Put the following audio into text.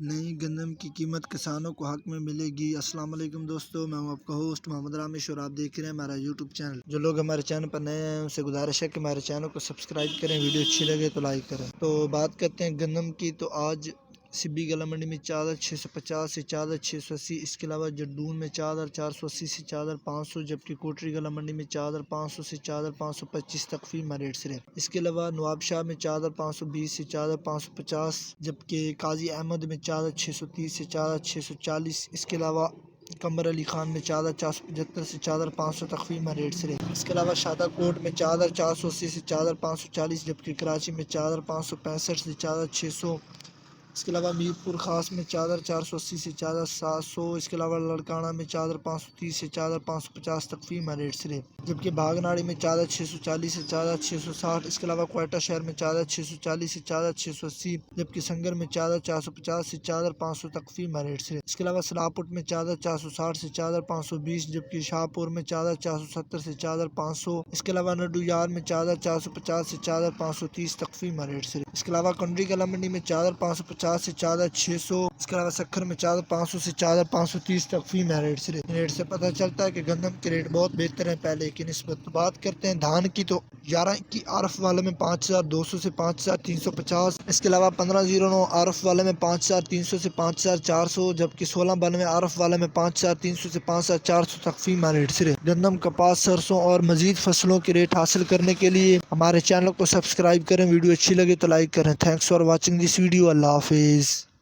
نئی گندم کی قیمت کسانوں کو حق میں ملے گی۔ السلام علیکم دوستو، میں ہوں آپ کا ہوسٹ محمد رامش اور آپ دیکھ رہے ہیں ہمارا یوٹیوب چینل۔ جو لوگ ہمارے چینل پر نئے ہیں ان سے گزارش ہے کہ ہمارے چینل کو سبسکرائب کریں، ویڈیو اچھی لگے تو لائک کریں۔ تو بات کرتے ہیں گندم کی، تو آج سبی گلا منڈی میں 4650 سے 4680، اس کے علاوہ جردون میں 4480 سے 4500، جبکہ کوٹری گلا منڈی میں 4500 سے 4525 تک فی ریٹ سے ہے۔ اس کے علاوہ نواب شاہ میں 4520 سے 4550، جبکہ قاضی احمد میں 4630 سے 4640، اس کے علاوہ قمر علی خان میں 4475 سے 4500 تک فی ریٹ سے رہے۔ اس کے علاوہ شادہ کوٹ میں 4480 سے 4540، جبکہ کراچی میں 4565 سے 4600، اس کے علاوہ میر پور خاص میں 4480 سے 4700، اس کے علاوہ لڑکانہ میں 4530 سے 4550 تک فی ریٹ سے رہے، جبکہ باغناڑی میں 4640 سے 4660، اس کے علاوہ کوئٹہ شہر میں 4640 سے 4680، جبکہ سنگر میں 4450 سے 4500 تک فی ریٹ سے رہے۔ اس کے علاوہ سلاپٹ میں 4460 سے 4520، جبکہ شاہ پور میں 4470 سے 4500، اس کے علاوہ نڈو یار میں 4450 سے 4530 تک فی ریٹ سے رہے۔ اس کے علاوہ کنڈری گلا منڈی میں 4550 سے 4600، اس کے علاوہ سکھر میں 4500 سے 4530 تک فی ریٹ سے رہے۔ ریٹ سے پتہ چلتا ہے کہ گندم کے ریٹ بہت بہتر ہیں پہلے کی نسبت۔ بات کرتے ہیں دھان کی، تو 11 کی عارف والے میں 5200 سے 5350، اس کے علاوہ 1509 عارف والے میں 5300 سے 5400، جبکہ 1692 عارف والے میں 5300 سے 5400 تک فی ریٹ سے رہے۔ گندم، کپاس، سرسوں اور مزید فصلوں کے ریٹ حاصل کرنے کے لیے ہمارے چینل کو سبسکرائب کریں، ویڈیو اچھی لگے تو لائک کریں۔ Thanks for watching this video. Allah حافظ۔